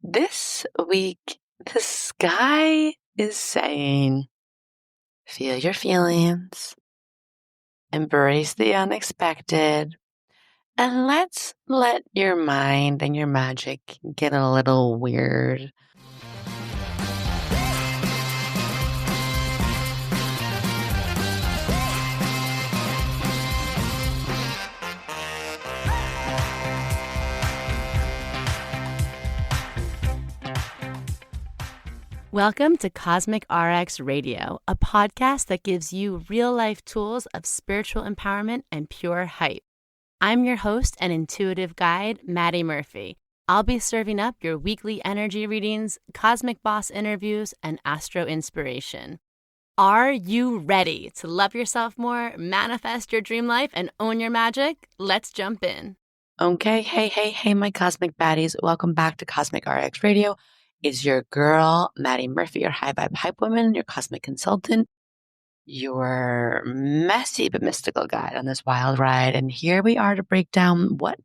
This week, the sky is saying, feel your feelings, embrace the unexpected, and let's let your mind and your magic get a little weird. Welcome to Cosmic RX Radio, a podcast that gives you real-life tools of spiritual empowerment and pure hype. I'm your host and intuitive guide, MADI Murphy. I'll be serving up your weekly energy readings, cosmic boss interviews, and astro inspiration. Are you ready to love yourself more, manifest your dream life, and own your magic? Let's jump in. Okay, hey, my cosmic baddies. Welcome back to Cosmic RX Radio. It's your girl, MADI Murphy, your high vibe hype woman, your cosmic consultant, your messy but mystical guide on this wild ride. And here we are to break down what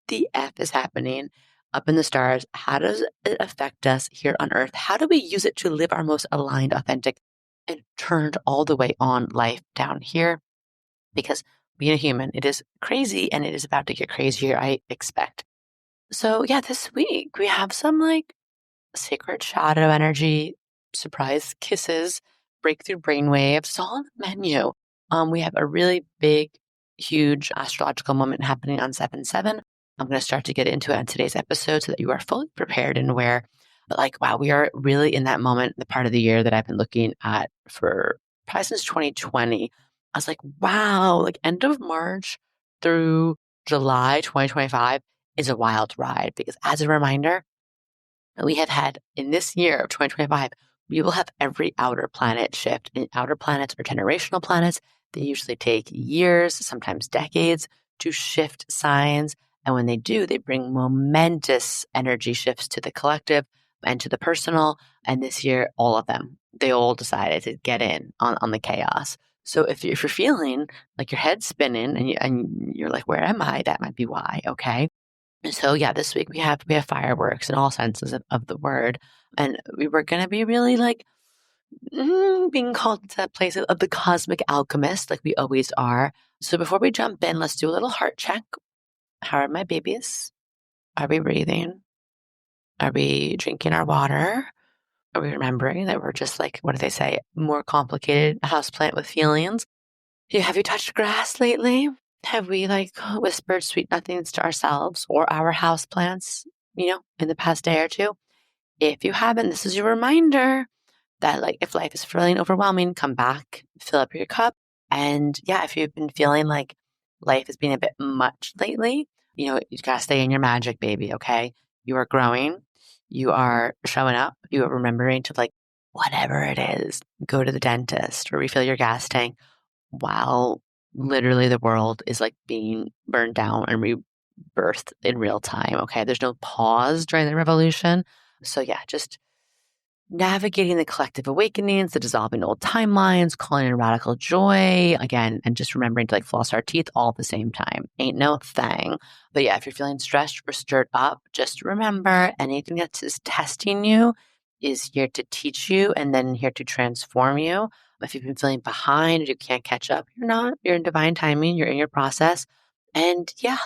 the F is happening up in the stars. How does it affect us here on Earth? How do we use it to live our most aligned, authentic, and turned all the way on life down here? Because being a human, it is crazy and it is about to get crazier, I expect. So yeah, this week we have some sacred shadow energy, surprise kisses, breakthrough brainwaves, all on the menu. We have a really big, huge astrological moment happening on 7/7. I'm going to start to get into it on today's episode so that you are fully prepared and aware. But wow, we are really in that moment, the part of the year that I've been looking at for probably since 2020. I was like, wow, end of March through July 2025 is a wild ride. Because as a reminder, we have had in this year of 2025, we will have every outer planet shift. And outer planets are generational planets. They usually take years, sometimes decades to shift signs. And when they do, they bring momentous energy shifts to the collective and to the personal. And this year, all of them, they all decided to get in on the chaos. So if you're feeling like your head's spinning and you're like, where am I? That might be why, okay? So yeah, this week we have fireworks in all senses of the word. And we were going to be really being called to a place of the cosmic alchemist, like we always are. So before we jump in, let's do a little heart check. How are my babies? Are we breathing? Are we drinking our water? Are we remembering that we're just what do they say? More complicated houseplant with feelings. Have you touched grass lately? Have we whispered sweet nothings to ourselves or our houseplants, in the past day or two? If you haven't, this is your reminder that if life is feeling overwhelming, come back, fill up your cup. And yeah, if you've been feeling like life has been a bit much lately, you gotta stay in your magic, baby, okay? You are growing, you are showing up, you are remembering to whatever it is, go to the dentist or refill your gas tank while literally the world is being burned down and rebirthed in real time. Okay. There's no pause during the revolution. So yeah, just navigating the collective awakenings, the dissolving old timelines, calling in radical joy again, and just remembering to floss our teeth all at the same time. Ain't no thing. But yeah, if you're feeling stressed or stirred up, just remember anything that is testing you is here to teach you and then here to transform you. If you've been feeling behind or you can't catch up, you're not. You're in divine timing. You're in your process. And yeah,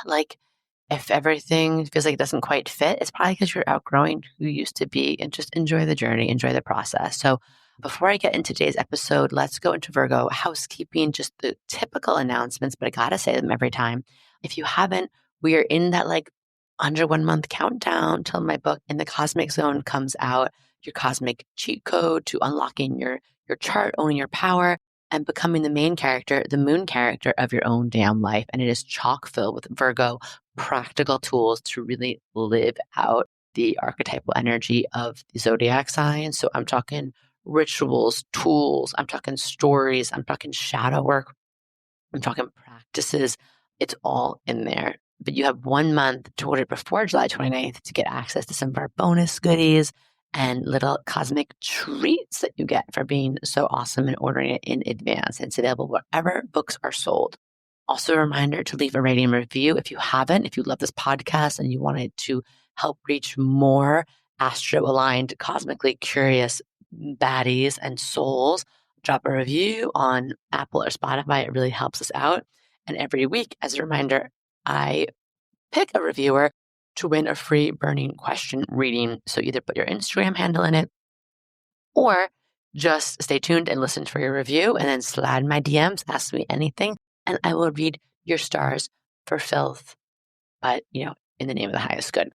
if everything feels like it doesn't quite fit, it's probably because you're outgrowing who you used to be, and just enjoy the journey, enjoy the process. So before I get into today's episode, let's go into Virgo housekeeping, just the typical announcements, but I got to say them every time. If you haven't, we are in that under 1 month countdown till my book In the Cosmic Zone comes out, your cosmic cheat code to unlocking your chart, owning your power, and becoming the main character, the moon character of your own damn life. And it is chock filled with Virgo practical tools to really live out the archetypal energy of the zodiac sign. So I'm talking rituals, tools, I'm talking stories, I'm talking shadow work, I'm talking practices. It's all in there. But you have 1 month to order before July 29th to get access to some of our bonus goodies and little cosmic treats that you get for being so awesome and ordering it in advance. It's available wherever books are sold. Also, a reminder to leave a rating and review if you haven't. If you love this podcast and you wanted to help reach more astro aligned, cosmically curious baddies and souls, drop a review on Apple or Spotify. It really helps us out. And every week, as a reminder, I pick a reviewer to win a free burning question reading. So either put your Instagram handle in it or just stay tuned and listen for your review and then slide my DMs, ask me anything, and I will read your stars for filth. But, in the name of the highest good.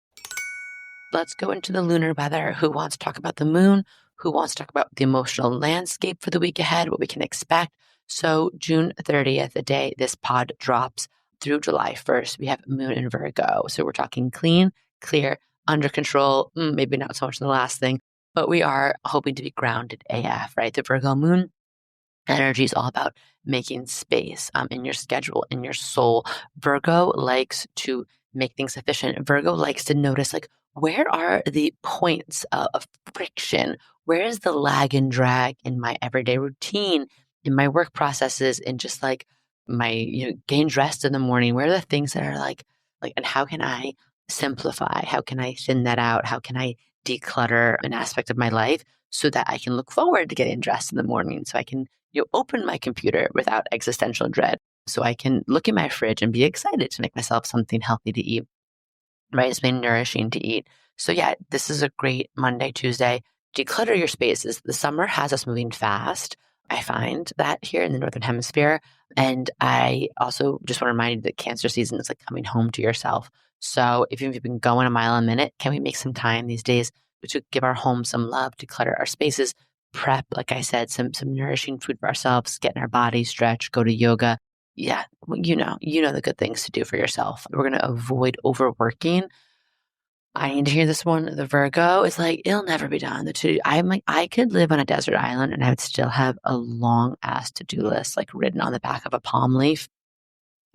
Let's go into the lunar weather. Who wants to talk about the moon? Who wants to talk about the emotional landscape for the week ahead, what we can expect? So June 30th, the day this pod drops, through July 1st, we have moon in Virgo. So we're talking clean, clear, under control, maybe not so much the last thing, but we are hoping to be grounded AF, right? The Virgo moon energy is all about making space in your schedule, in your soul. Virgo likes to make things efficient. Virgo likes to notice, like, where are the points of friction? Where is the lag and drag in my everyday routine, in my work processes, in just like my, getting dressed in the morning? Where are the things that are and how can I simplify? How can I thin that out? How can I declutter an aspect of my life so that I can look forward to getting dressed in the morning? So I can open my computer without existential dread, so I can look in my fridge and be excited to make myself something healthy to eat, right? It's been nourishing to eat. So yeah, this is a great Monday, Tuesday. Declutter your spaces. The summer has us moving fast. I find that here in the Northern Hemisphere. And I also just want to remind you that Cancer season is like coming home to yourself. So if you've been going a mile a minute, can we make some time these days to give our home some love, declutter our spaces, prep, like I said, some nourishing food for ourselves, get in our body, stretch, go to yoga. Yeah, well, you know the good things to do for yourself. We're going to avoid overworking. I need to hear this one. The Virgo is like, it'll never be done. I'm like, I could live on a desert island and I would still have a long ass to-do list, like written on the back of a palm leaf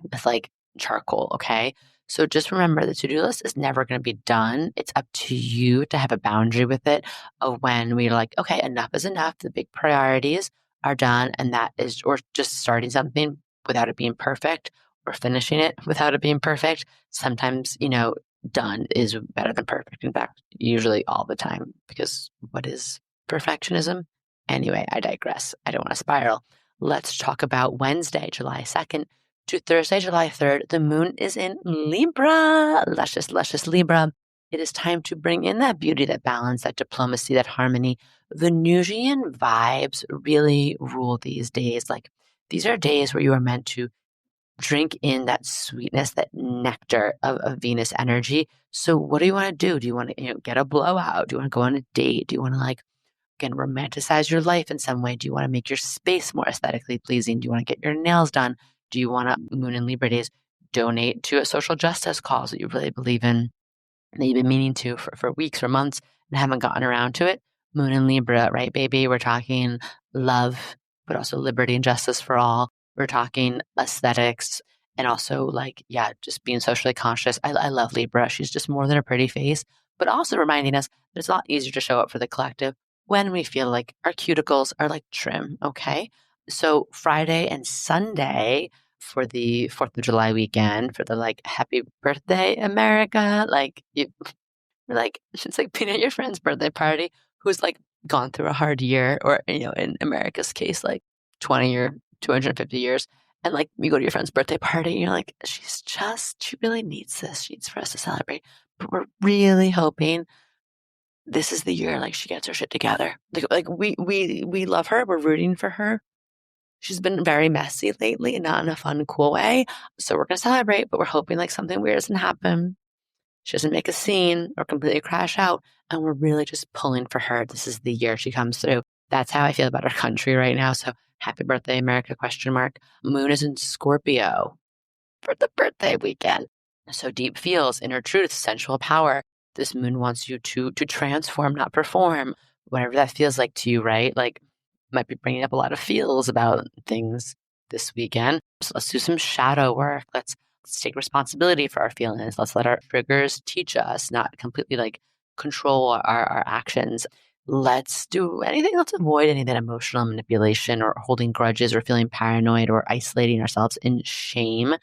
with like charcoal. Okay. So just remember the to-do list is never going to be done. It's up to you to have a boundary with it of when we're like, okay, enough is enough. The big priorities are done. And that is, or just starting something without it being perfect or finishing it without it being perfect. Sometimes, done is better than perfect. In fact, usually all the time, because what is perfectionism? Anyway, I digress. I don't want to spiral. Let's talk about Wednesday, July 2nd to Thursday, July 3rd. The moon is in Libra, luscious, luscious Libra. It is time to bring in that beauty, that balance, that diplomacy, that harmony. The Venusian vibes really rule these days. Like, these are days where you are meant to drink in that sweetness, that nectar of Venus energy. So what do you want to do? Do you want to get a blowout? Do you want to go on a date? Do you want to again, romanticize your life in some way? Do you want to make your space more aesthetically pleasing? Do you want to get your nails done? Do you want to, Moon and Libra days, donate to a social justice cause that you really believe in, that you've been meaning to for weeks or months and haven't gotten around to it? Moon and Libra, right, baby? We're talking love, but also liberty and justice for all. We're talking aesthetics and also just being socially conscious. I love Libra. She's just more than a pretty face, but also reminding us that it's a lot easier to show up for the collective when we feel like our cuticles are like trim. Okay. So Friday and Sunday for the 4th of July weekend, for the happy birthday, America. It's like being at your friend's birthday party who's gone through a hard year, or, in America's case, 20 or 250 years. And you go to your friend's birthday party and you're like, she really needs this. She needs for us to celebrate. But we're really hoping this is the year she gets her shit together. We love her. We're rooting for her. She's been very messy lately, not in a fun, cool way. So we're going to celebrate, but we're hoping something weird doesn't happen. She doesn't make a scene or completely crash out. And we're really just pulling for her. This is the year she comes through. That's how I feel about our country right now. So happy birthday, America, question mark. Moon is in Scorpio for the birthday weekend. So deep feels, inner truth, sensual power. This moon wants you to transform, not perform, whatever that feels like to you, right? Might be bringing up a lot of feels about things this weekend. So let's do some shadow work. Let's take responsibility for our feelings. Let's let our triggers teach us, not completely control our actions. Let's do anything. Let's avoid any of that emotional manipulation or holding grudges or feeling paranoid or isolating ourselves in shame,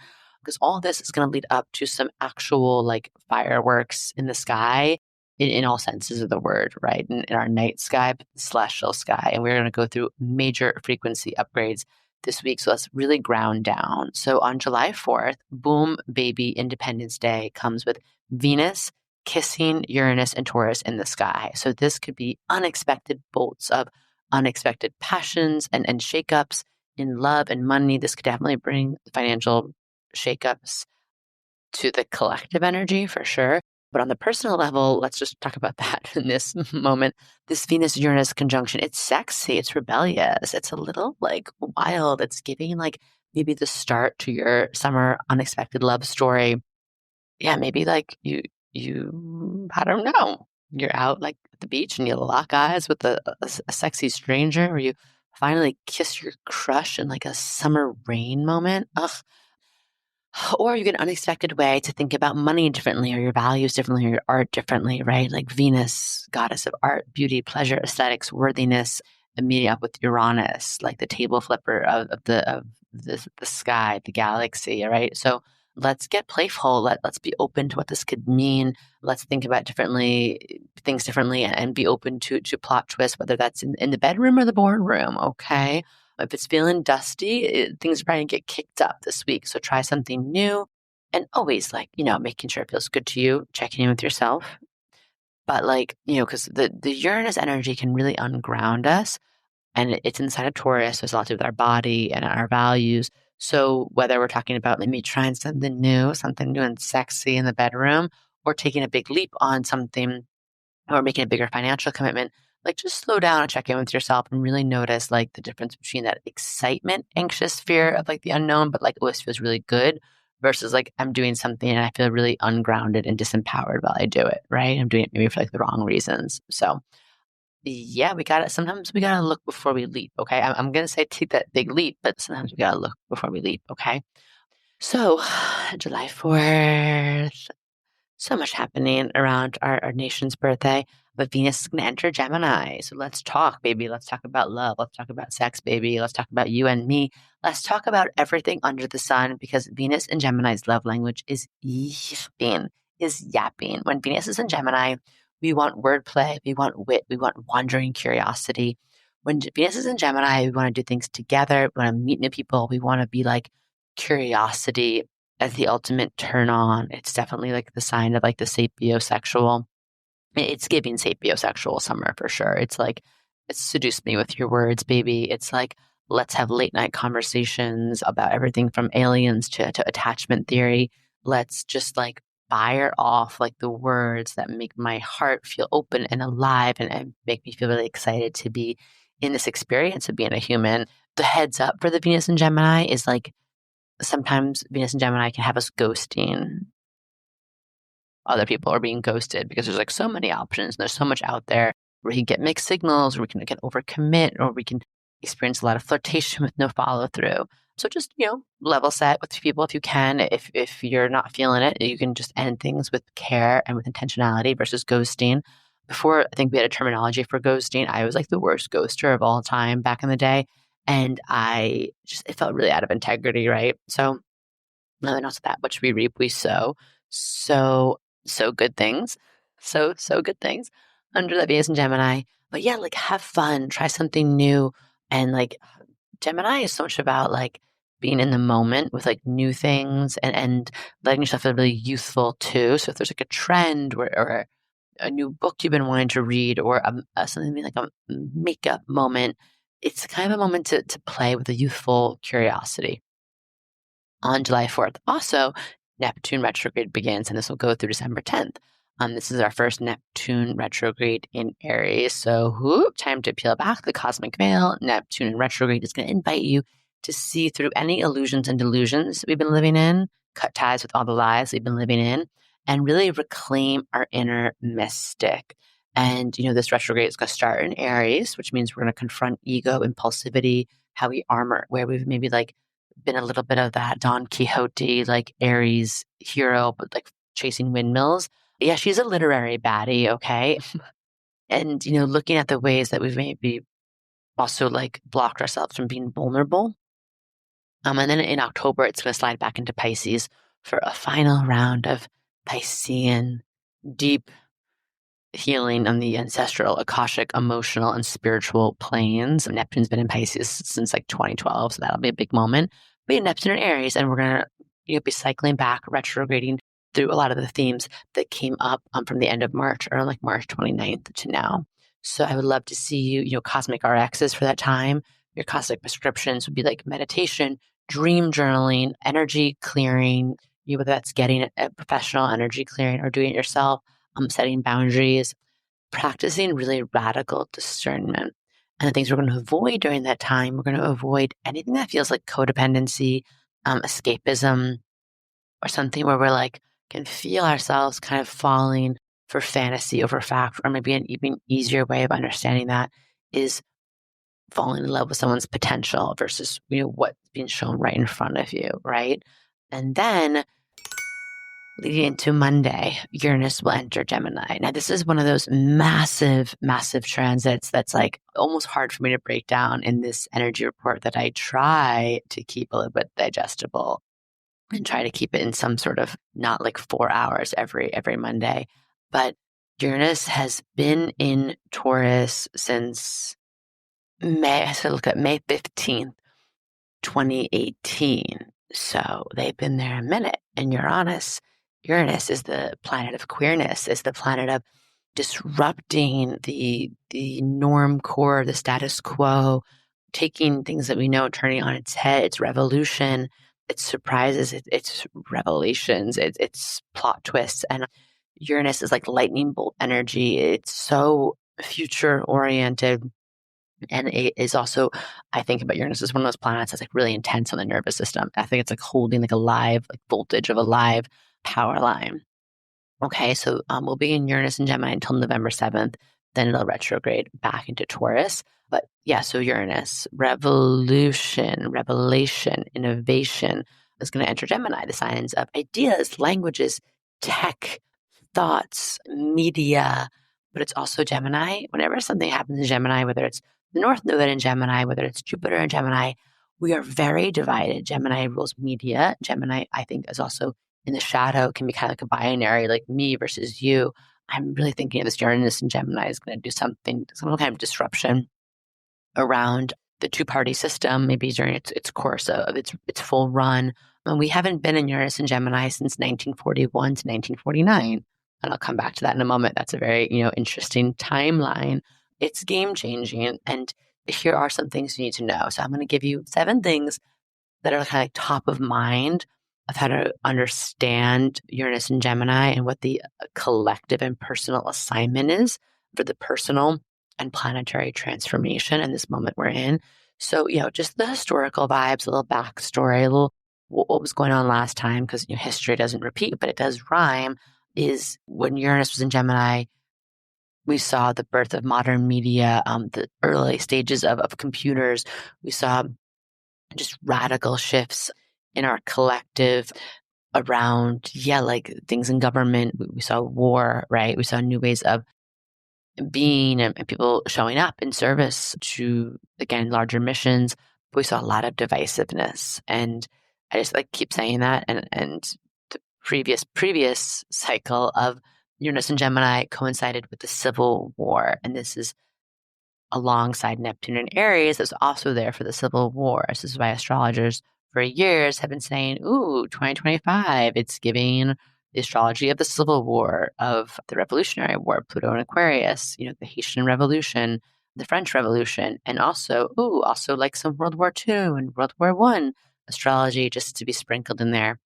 because all of this is going to lead up to some actual fireworks in the sky in all senses of the word, right? In our night sky, but the celestial sky. And we're going to go through major frequency upgrades this week. So let's really ground down. So on July 4th, boom, baby, Independence Day comes with Venus kissing Uranus and Taurus in the sky. So this could be unexpected bolts of unexpected passions and shakeups in love and money. This could definitely bring financial shakeups to the collective energy for sure. But on the personal level, let's just talk about that in this moment. This Venus Uranus conjunction, it's sexy, it's rebellious, it's a little like wild. It's giving like maybe the start to your summer unexpected love story. Yeah, maybe like I don't know, you're out like at the beach and you lock eyes with a sexy stranger, or you finally kiss your crush in like a summer rain moment. Ugh. Or you get an unexpected way to think about money differently, or your values differently, or your art differently, right? Like Venus, goddess of art, beauty, pleasure, aesthetics, worthiness, and meeting up with Uranus, like the table flipper of the sky, the galaxy, right? So let's get playful. Let's be open to what this could mean. Let's think about things differently, and be open to plot twists, whether that's in the bedroom or the boardroom, okay? If it's feeling dusty, things are probably going to get kicked up this week. So try something new, and always making sure it feels good to you, checking in with yourself. But because the Uranus energy can really unground us, and it's inside of Taurus. So it's a lot to do with our body and our values. So whether we're talking about maybe trying something new and sexy in the bedroom, or taking a big leap on something, or making a bigger financial commitment, like just slow down and check in with yourself and really notice like the difference between that excitement, anxious fear of like the unknown, but like, oh, this feels really good, versus like I'm doing something and I feel really ungrounded and disempowered while I do it, right? I'm doing it maybe for like the wrong reasons. So yeah, sometimes we gotta look before we leap, okay? I'm gonna say take that big leap, but sometimes we gotta look before we leap, okay? So July 4th, so much happening around our nation's birthday, but Venus is going to enter Gemini. So let's talk, baby. Let's talk about love. Let's talk about sex, baby. Let's talk about you and me. Let's talk about everything under the sun, because Venus in Gemini's love language is yapping. When Venus is in Gemini, we want wordplay, we want wit, we want wandering curiosity. When Venus is in Gemini, we want to do things together. We want to meet new people. We want to be like curiosity as the ultimate turn on. It's definitely like the sign of like the sapiosexual. It's giving sapiosexual summer for sure. It's like, it's seduce me with your words, baby. It's like, let's have late night conversations about everything from aliens to attachment theory. Let's just like fire off like the words that make my heart feel open and alive, and make me feel really excited to be in this experience of being a human. The heads up for the Venus and Gemini is like, sometimes Venus and Gemini can have us ghosting other people, or being ghosted, because there's like so many options. And there's so much out there where we can get mixed signals, or we can get overcommit, or we can experience a lot of flirtation with no follow through. So just, level set with people if you can. If you're not feeling it, you can just end things with care and with intentionality versus ghosting. Before, I think we had a terminology for ghosting. I was like the worst ghoster of all time back in the day. And it felt really out of integrity, right? So, and also that which we reap, we sow. So good things. So good things under the Venus and Gemini. But yeah, like have fun, try something new. And like Gemini is so much about like being in the moment with like new things, and letting yourself feel really youthful too. So if there's like a trend, or a new book you've been wanting to read, or something like a makeup moment, it's kind of a moment to play with a youthful curiosity. On July 4th, also, Neptune retrograde begins, and this will go through December 10th. This is our first Neptune retrograde in Aries. So, time to peel back the cosmic veil. Neptune in retrograde is going to invite you to see through any illusions and delusions we've been living in, cut ties with all the lies we've been living in, and really reclaim our inner mystic. And, this retrograde is going to start in Aries, which means we're going to confront ego, impulsivity, how we armor, where we've maybe like been a little bit of that Don Quixote, like Aries hero, but like chasing windmills. Yeah, she's a literary baddie, okay? And, looking at the ways that we've maybe also like blocked ourselves from being vulnerable. And then in October, it's going to slide back into Pisces for a final round of Piscean, deep, healing on the ancestral, akashic, emotional, and spiritual planes. Neptune's been in Pisces since like 2012, so that'll be a big moment. But Neptune in Aries, and we're gonna be cycling back, retrograding through a lot of the themes that came up from the end of March, or like March 29th to now. So I would love to see you, cosmic RXs for that time. Your cosmic prescriptions would be like meditation, dream journaling, energy clearing, whether that's getting a professional energy clearing or doing it yourself, setting boundaries, practicing really radical discernment. And the things we're going to avoid during that time, we're going to avoid anything that feels like codependency, escapism, or something where we're like, can feel ourselves kind of falling for fantasy over fact. Or maybe an even easier way of understanding that is falling in love with someone's potential versus, what's being shown right in front of you, right? And then leading into Monday, Uranus will enter Gemini. Now, this is one of those massive, massive transits that's like almost hard for me to break down in this energy report that I try to keep a little bit digestible and try to keep it in some sort of not like 4 hours every Monday. But Uranus has been in Taurus since May. I said, look at May 15th, 2018. So they've been there a minute. And Uranus is the planet of queerness, is the planet of disrupting the norm core, the status quo, taking things that we know, turning on its head. It's revolution, it's surprises, it's revelations, it's plot twists. And Uranus is like lightning bolt energy. It's so future oriented. And it is also, I think about Uranus as one of those planets that's like really intense on the nervous system. I think it's like holding like a live like voltage of a live power line. Okay, so we'll be in Uranus and Gemini until November 7th. Then it'll retrograde back into Taurus. But yeah, so Uranus, revolution, revelation, innovation is going to enter Gemini, the signs of ideas, languages, tech, thoughts, media. But it's also Gemini. Whenever something happens in Gemini, whether it's the North Node in Gemini, whether it's Jupiter in Gemini, we are very divided. Gemini rules media. Gemini, I think, is also in the shadow, can be kind of like a binary, like me versus you. I'm really thinking of this Uranus and Gemini is going to do some kind of disruption around the two-party system, maybe during its course of its full run. And we haven't been in Uranus and Gemini since 1941 to 1949. And I'll come back to that in a moment. That's a very, interesting timeline. It's game-changing. And here are some things you need to know. So I'm going to give you 7 things that are kind of like top of mind of how to understand Uranus and Gemini and what the collective and personal assignment is for the personal and planetary transformation in this moment we're in. So, just the historical vibes, a little backstory, a little what was going on last time, because history doesn't repeat, but it does rhyme, is when Uranus was in Gemini, we saw the birth of modern media, the early stages of computers. We saw just radical shifts in our collective around, like things in government. We saw war, right? We saw new ways of being and people showing up in service to, again, larger missions. But we saw a lot of divisiveness. And I just keep saying that. And the previous cycle of Uranus and Gemini coincided with the Civil War. And this is alongside Neptune and Aries that's also there for the Civil War. This is why astrologers for years have been saying, ooh, 2025, it's giving the astrology of the Civil War, of the Revolutionary War, Pluto and Aquarius, the Haitian Revolution, the French Revolution, and also like some World War II and World War I astrology just to be sprinkled in there.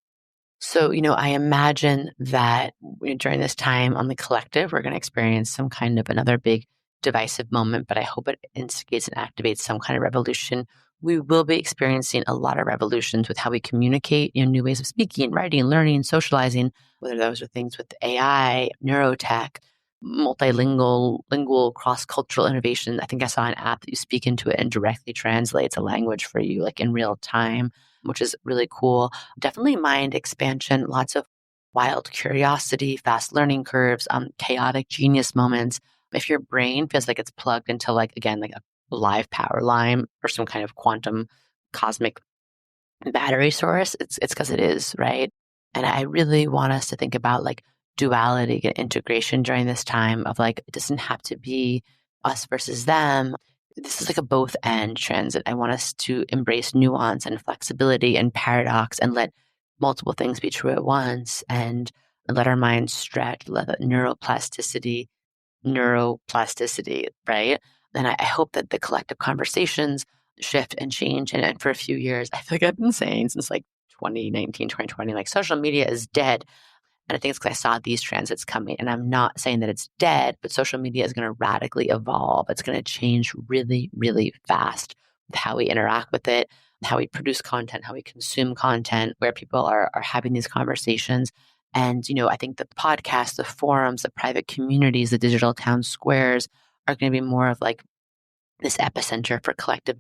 So, I imagine that during this time on the collective, we're going to experience some kind of another big divisive moment, but I hope it instigates and activates some kind of revolution. We will be experiencing a lot of revolutions with how we communicate, new ways of speaking, writing, learning, socializing, whether those are things with AI, neurotech, lingual, cross-cultural innovation. I think I saw an app that you speak into it and directly translates a language for you, like in real time, which is really cool. Definitely mind expansion, lots of wild curiosity, fast learning curves, chaotic genius moments. If your brain feels like it's plugged into like a live power line or some kind of quantum cosmic battery source, it's because it is, right? And I really want us to think about duality, get integration during this time of like, it doesn't have to be us versus them. This is like a both end transit. I want us to embrace nuance and flexibility and paradox and let multiple things be true at once and let our minds stretch, let that neuroplasticity, right? And I hope that the collective conversations shift and change. And for a few years, I feel like I've been saying since like 2019, 2020, like social media is dead. And I think it's because I saw these transits coming. And I'm not saying that it's dead, but social media is going to radically evolve. It's going to change really, really fast with how we interact with it, how we produce content, how we consume content, where people are having these conversations. And, I think the podcasts, the forums, the private communities, the digital town squares are going to be more of like this epicenter for collective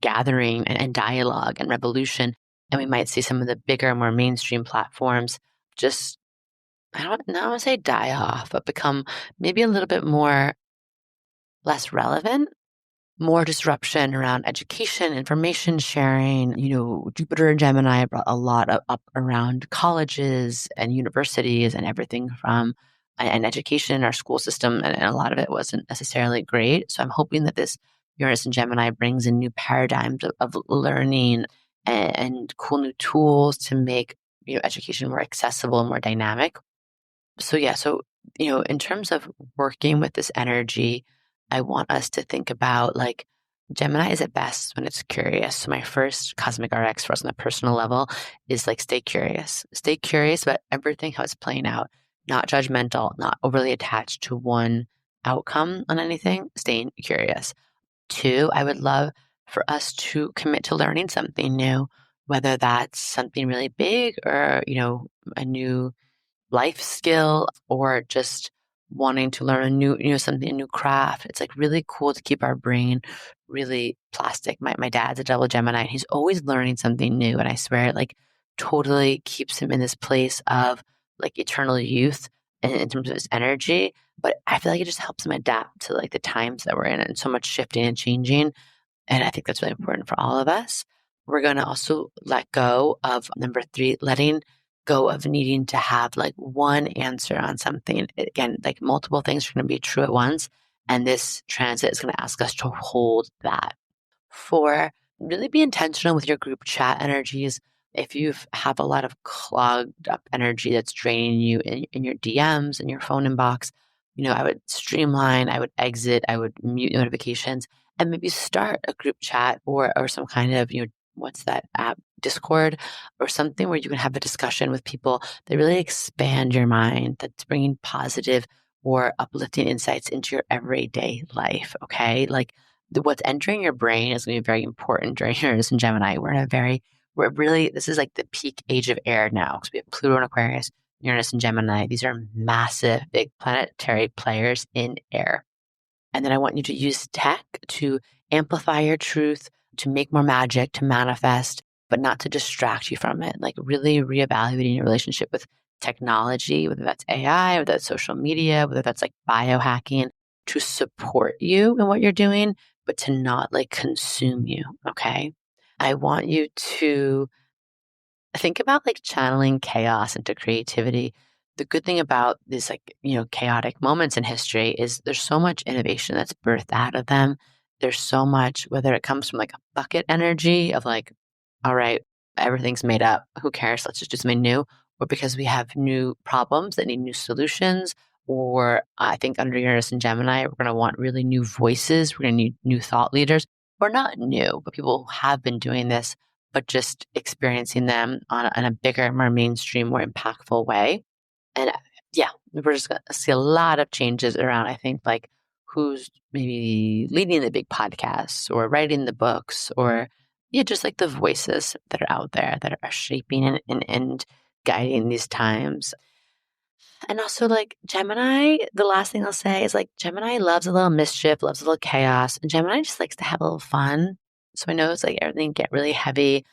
gathering and dialogue and revolution. And we might see some of the bigger, more mainstream platforms just I don't want to say die off, but become maybe a little bit more less relevant, more disruption around education, information sharing. Jupiter and Gemini brought a lot up around colleges and universities and everything from and education in our school system. And a lot of it wasn't necessarily great. So I'm hoping that this Uranus and Gemini brings in new paradigms of learning and cool new tools to make education more accessible and more dynamic. So, in terms of working with this energy, I want us to think about like Gemini is at best when it's curious. So my first cosmic RX for us on a personal level is like stay curious. Stay curious about everything, how it's playing out, not judgmental, not overly attached to one outcome on anything, staying curious. Two, I would love for us to commit to learning something new, whether that's something really big or, a new life skill or just wanting to learn a a new craft. It's like really cool to keep our brain really plastic. My dad's a double Gemini and he's always learning something new. And I swear it like totally keeps him in this place of like eternal youth in terms of his energy. But I feel like it just helps him adapt to like the times that we're in and so much shifting and changing. And I think that's really important for all of us. We're going to also let go of number three, letting go of needing to have like one answer on something. Again, like multiple things are going to be true at once. And this transit is going to ask us to hold that. Four, really be intentional with your group chat energies. If you have a lot of clogged up energy that's draining you in your DMs and your phone inbox, I would streamline, I would exit, I would mute notifications, and maybe start a group chat or some kind of, what's that app, Discord, or something where you can have a discussion with people that really expand your mind, that's bringing positive or uplifting insights into your everyday life. Okay. Like what's entering your brain is going to be very important during Uranus and Gemini. This is like the peak age of air now because we have Pluto and Aquarius, Uranus and Gemini. These are massive, big planetary players in air. And then I want you to use tech to amplify your truth, to make more magic, to manifest, but not to distract you from it. Like really reevaluating your relationship with technology, whether that's AI, whether that's social media, whether that's like biohacking, to support you in what you're doing, but to not like consume you. Okay. I want you to think about like channeling chaos into creativity. The good thing about these like, chaotic moments in history is there's so much innovation that's birthed out of them. There's so much, whether it comes from like a bucket energy of like, all right, everything's made up. Who cares? Let's just do something new. Or because we have new problems that need new solutions. Or I think under Uranus and Gemini, we're going to want really new voices. We're going to need new thought leaders. Or not new, but people who have been doing this, but just experiencing them on a bigger, more mainstream, more impactful way. And yeah, we're just going to see a lot of changes around, I think, like who's maybe leading the big podcasts or writing the books or just like the voices that are out there that are shaping and guiding these times. And also like Gemini, the last thing I'll say is like Gemini loves a little mischief, loves a little chaos. And Gemini just likes to have a little fun. So I know it's like everything get really heavy.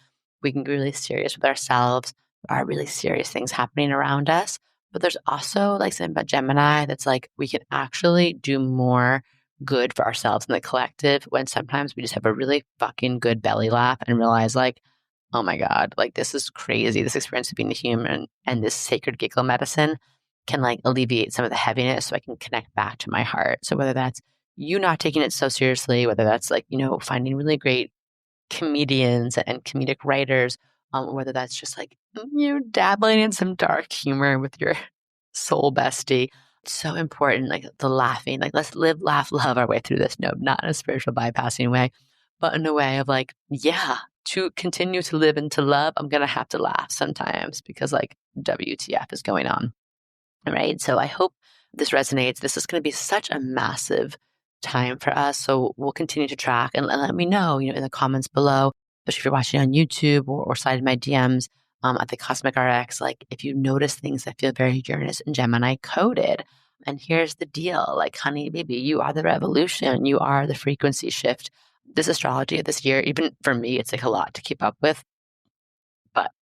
We can be really serious with ourselves. There are really serious things happening around us. But there's also like something about Gemini that's like we can actually do more good for ourselves in the collective when sometimes we just have a really fucking good belly laugh and realize like, oh my God, like this is crazy. This experience of being a human and this sacred giggle medicine. can like alleviate some of the heaviness so I can connect back to my heart. So whether that's you not taking it so seriously, whether that's like, finding really great comedians and comedic writers, whether that's just like dabbling in some dark humor with your soul bestie. It's so important, like the laughing, like let's live, laugh, love our way through this. No, not in a spiritual bypassing way, but in a way of like, yeah, to continue to live and to love, I'm going to have to laugh sometimes because like WTF is going on. Right. So I hope this resonates. This is going to be such a massive time for us. So we'll continue to track and let me know, in the comments below, especially if you're watching on YouTube or slide in my DMs at the Cosmic RX, like if you notice things that feel very Uranus and Gemini coded. And here's the deal, like, honey, baby, you are the revolution. You are the frequency shift. This astrology of this year, even for me, it's like a lot to keep up with. But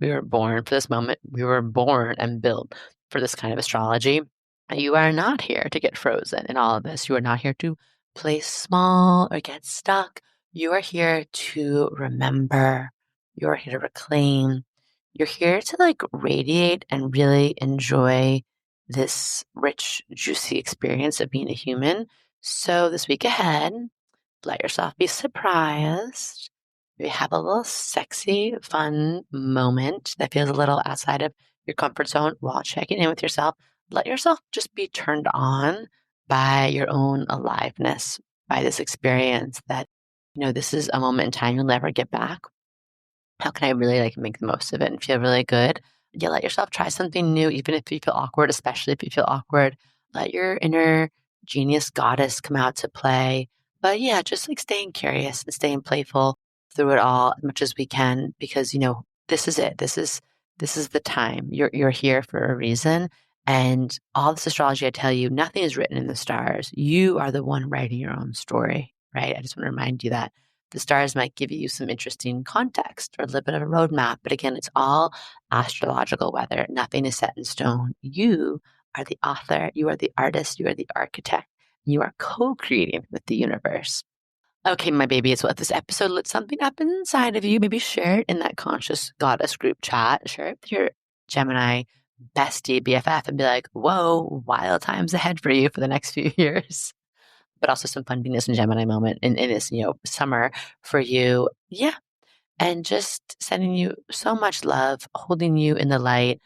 we were born for this moment. We were born and built for this kind of astrology. You are not here to get frozen in all of this. You are not here to play small or get stuck. You are here to remember. You are here to reclaim. You're here to like radiate and really enjoy this rich, juicy experience of being a human. So this week ahead, let yourself be surprised. Maybe have a little sexy, fun moment that feels a little outside of your comfort zone while checking in with yourself. Let yourself just be turned on by your own aliveness, by this experience that, this is a moment in time you'll never get back. How can I really like make the most of it and feel really good? Yeah, let yourself try something new, even if you feel awkward, especially if you feel awkward. Let your inner genius goddess come out to play. But yeah, just like staying curious and staying playful through it all as much as we can, because this is it. This is the time. You're here for a reason. And all this astrology, I tell you, nothing is written in the stars. You are the one writing your own story, right? I just want to remind you that the stars might give you some interesting context or a little bit of a roadmap. But again, it's all astrological weather. Nothing is set in stone. You are the author. You are the artist. You are the architect. You are co-creating with the universe. Okay, my babies, well, if this episode lit something up inside of you, maybe share it in that conscious goddess group chat. Share it with your Gemini bestie, BFF, and be like, whoa, wild times ahead for you for the next few years. But also some fun Venus and Gemini moment in this, summer for you. Yeah. And just sending you so much love, holding you in the light.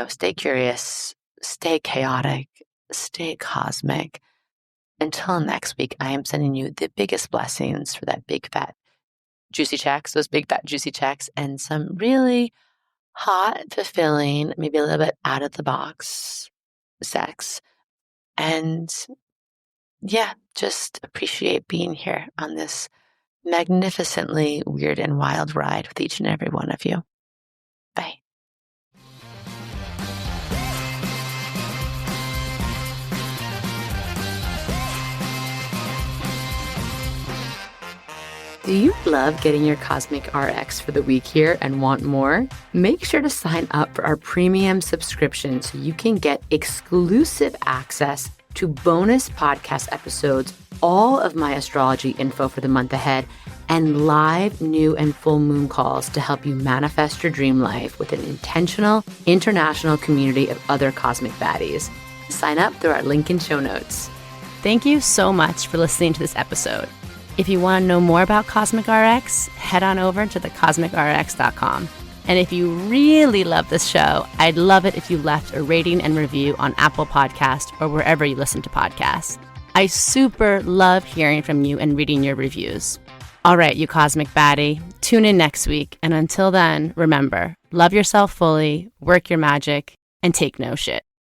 Stay curious, stay chaotic, stay cosmic. Until next week, I am sending you the biggest blessings for that big, fat, juicy checks, those big, fat, juicy checks, and some really hot, fulfilling, maybe a little bit out of the box sex. And yeah, just appreciate being here on this magnificently weird and wild ride with each and every one of you. Bye. Do you love getting your Cosmic RX for the week here and want more? Make sure to sign up for our premium subscription so you can get exclusive access to bonus podcast episodes, all of my astrology info for the month ahead, and live new and full moon calls to help you manifest your dream life with an intentional international community of other cosmic baddies. Sign up through our link in show notes. Thank you so much for listening to this episode. If you want to know more about Cosmic RX, head on over to thecosmicrx.com. And if you really love this show, I'd love it if you left a rating and review on Apple Podcasts or wherever you listen to podcasts. I super love hearing from you and reading your reviews. All right, you cosmic baddie, tune in next week. And until then, remember, love yourself fully, work your magic, and take no shit.